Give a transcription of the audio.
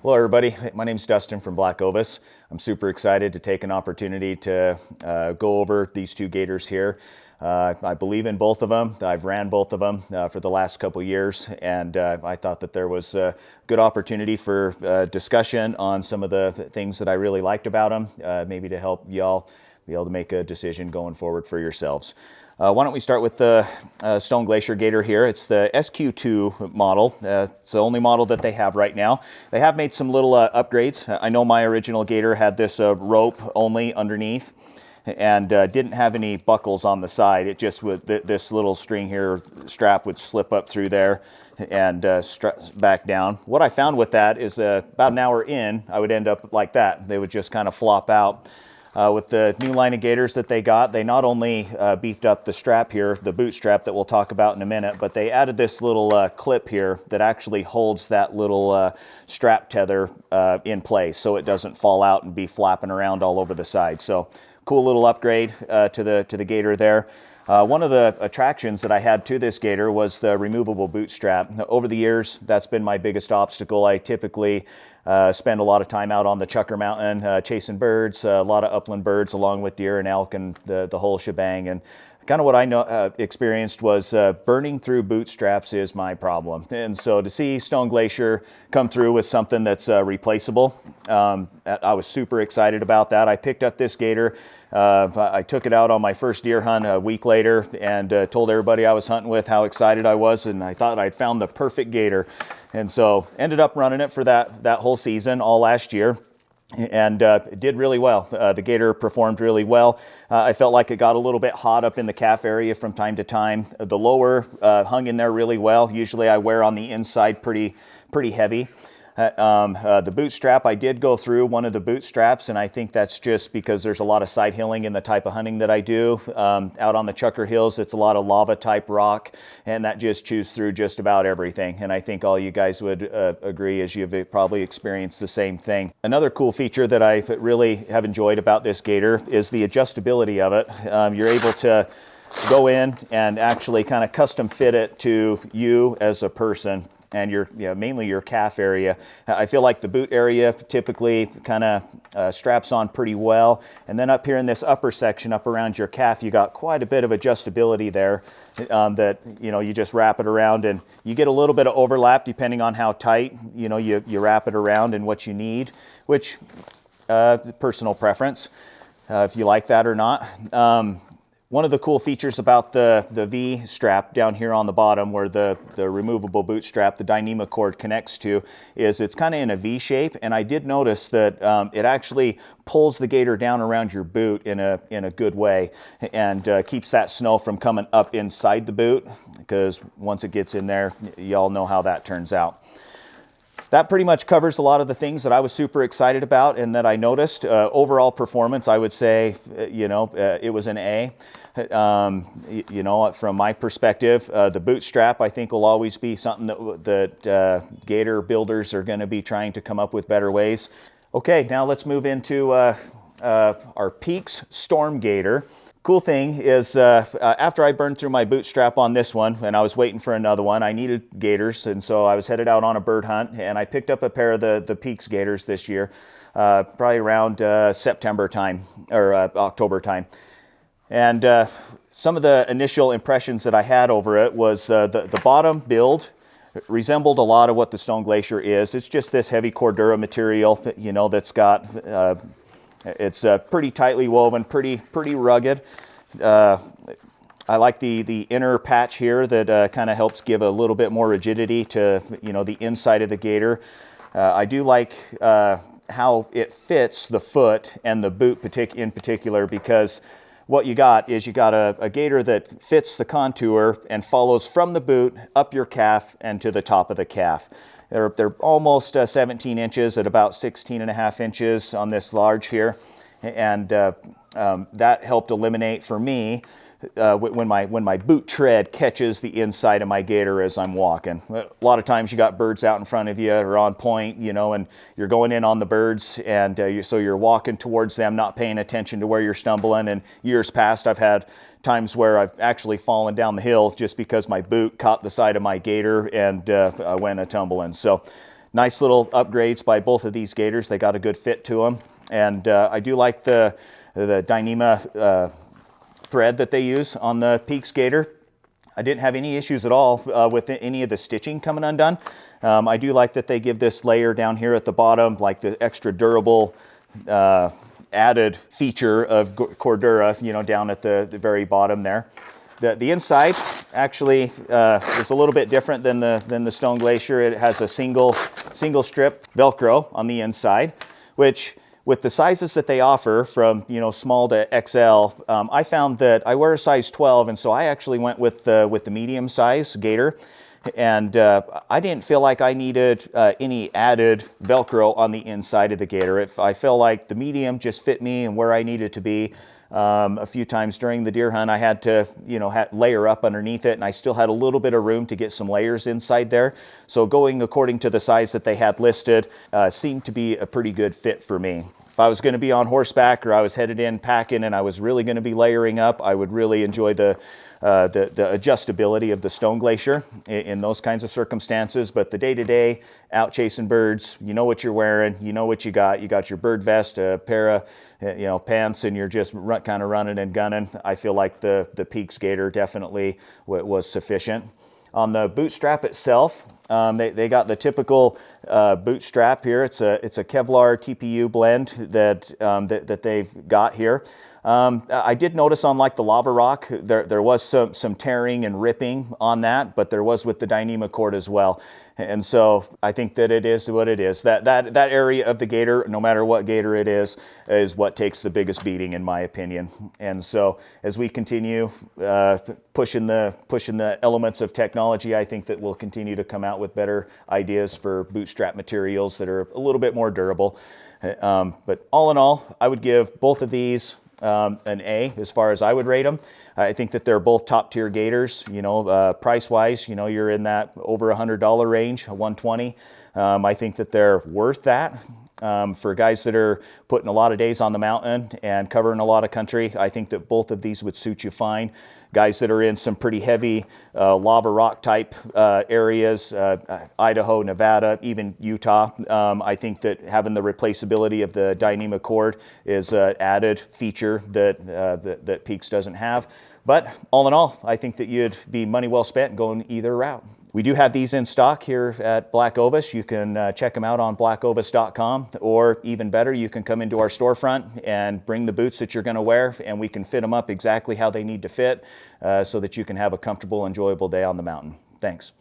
Hello everybody, my name is Dustin from Black Ovis. I'm super excited to take an opportunity to go over these two Gators here. I believe in both of them. I've ran both of them for the last couple years, and I thought that there was a good opportunity for discussion on some of the things that I really liked about them, maybe to help y'all be able to make a decision going forward for yourselves. Why don't we start with the Stone Glacier Gator here. It's the SQ2 model. It's the only model that they have right now. They have made some little upgrades. I know my original Gator had this rope only underneath and didn't have any buckles on the side. It just would, this little string here, strap would slip up through there and back down. What I found with that is about an hour in, I would end up like that. They would just kind of flop out. With the new line of Gators that they got, they not only beefed up the strap here, the boot strap that we'll talk about in a minute, but they added this little clip here that actually holds that little strap tether in place so it doesn't fall out and be flapping around all over the side. So cool little upgrade to the Gator there. One of the attractions that I had to this Gator was the removable boot strap. Over the years, that's been my biggest obstacle. I typically spend a lot of time out on the Chucker Mountain chasing birds, a lot of upland birds along with deer and elk and the whole shebang. And kind of what I experienced was burning through bootstraps is my problem. And so to see Stone Glacier come through with something that's replaceable, I was super excited about that. I picked up this Gator. I took it out on my first deer hunt a week later and told everybody I was hunting with how excited I was, and I thought I'd found the perfect Gator. And so ended up running it for that whole season, all last year. And it did really well. The Gator performed really well. I felt like it got a little bit hot up in the calf area from time to time. The lower hung in there really well. Usually I wear on the inside pretty heavy. The boot strap, I did go through one of the boot straps, and I think that's just because there's a lot of side hilling in the type of hunting that I do. Out on the Chucker Hills, it's a lot of lava type rock, and that just chews through just about everything. And I think all you guys would agree as you've probably experienced the same thing. Another cool feature that I really have enjoyed about this Gator is the adjustability of it. You're able to go in and actually kind of custom fit it to you as a person and mainly your calf area. I feel like the boot area typically kind of straps on pretty well. And then up here in this upper section, up around your calf, you got quite a bit of adjustability there that, you just wrap it around and you get a little bit of overlap depending on how tight, you wrap it around and what you need, which personal preference, if you like that or not. One of the cool features about the V strap down here on the bottom where the removable boot strap, the Dyneema cord connects to, is it's kind of in a V shape. And I did notice that it actually pulls the Gator down around your boot in a good way and keeps that snow from coming up inside the boot, because once it gets in there, y'all know how that turns out. That pretty much covers a lot of the things that I was super excited about and that I noticed. Overall performance, I would say, it was an A. From my perspective, the boot strap, I think, will always be something that Gator builders are going to be trying to come up with better ways. Okay, now let's move into our Peax Storm Gator. Cool thing is, after I burned through my boot strap on this one and I was waiting for another one, I needed Gators, and so I was headed out on a bird hunt, and I picked up a pair of the Peax Gators this year, probably around September time or October time. And some of the initial impressions that I had over it was the bottom build resembled a lot of what the Stone Glacier is. It's just this heavy Cordura material, that's got it's pretty tightly woven, pretty rugged. I like the inner patch here that kind of helps give a little bit more rigidity to the inside of the Gator. I do like how it fits the foot and the boot in particular, because what you got is a Gator that fits the contour and follows from the boot up your calf and to the top of the calf. They're almost 17 inches at about 16.5 inches on this large here. And that helped eliminate for me when my boot tread catches the inside of my Gator as I'm walking. A lot of times you got birds out in front of you or on point, and you're going in on the birds, and so you're walking towards them, not paying attention to where you're stumbling. And years past, I've had times where I've actually fallen down the hill just because my boot caught the side of my Gator and I went a tumbling. So nice little upgrades by both of these Gaiters. They got a good fit to them. And I do like the Dyneema thread that they use on the Peax Gator. I didn't have any issues at all with any of the stitching coming undone. I do like that they give this layer down here at the bottom, like the extra durable added feature of Cordura, you know, down at the very bottom there. The inside actually is a little bit different than the Stone Glacier. It has a single strip Velcro on the inside, which with the sizes that they offer from, you know, small to XL, I found that I wear a size 12, and so I actually went with the medium size Gator. And I didn't feel like I needed any added Velcro on the inside of the Gator. I felt like the medium just fit me and where I needed to be. A few times during the deer hunt, I had to, you know, layer up underneath it, and I still had a little bit of room to get some layers inside there. So going according to the size that they had listed seemed to be a pretty good fit for me. If I was going to be on horseback or I was headed in packing and I was really going to be layering up, I would really enjoy the adjustability of the Stone Glacier in those kinds of circumstances. But the day-to-day, out chasing birds, you know what you're wearing, you know what you got. You got your bird vest, a pair of pants, and you're just kind of running and gunning. I feel like the Peax Gator definitely was sufficient. On the boot strap itself, they got the typical boot strap here. It's a Kevlar TPU blend that they've got here. I did notice on like the lava rock, there was some tearing and ripping on that, but there was with the Dyneema cord as well. And so I think that it is what it is. That area of the Gator, no matter what Gator it is what takes the biggest beating in my opinion. And so as we continue pushing the elements of technology, I think that we'll continue to come out with better ideas for bootstrap materials that are a little bit more durable. But all in all, I would give both of these an A as far as I would rate them. I think that they're both top tier Gators. You know, price wise, you know, you're in that over $100 range, $120. I think that they're worth that. For guys that are putting a lot of days on the mountain and covering a lot of country, I think that both of these would suit you fine. Guys that are in some pretty heavy lava rock type areas, Idaho, Nevada, even Utah, I think that having the replaceability of the Dyneema cord is an added feature that Peax doesn't have. But all in all, I think that you'd be money well spent going either route. We do have these in stock here at Black Ovis. You can check them out on blackovis.com, or even better, you can come into our storefront and bring the boots that you're going to wear, and we can fit them up exactly how they need to fit so that you can have a comfortable, enjoyable day on the mountain. Thanks.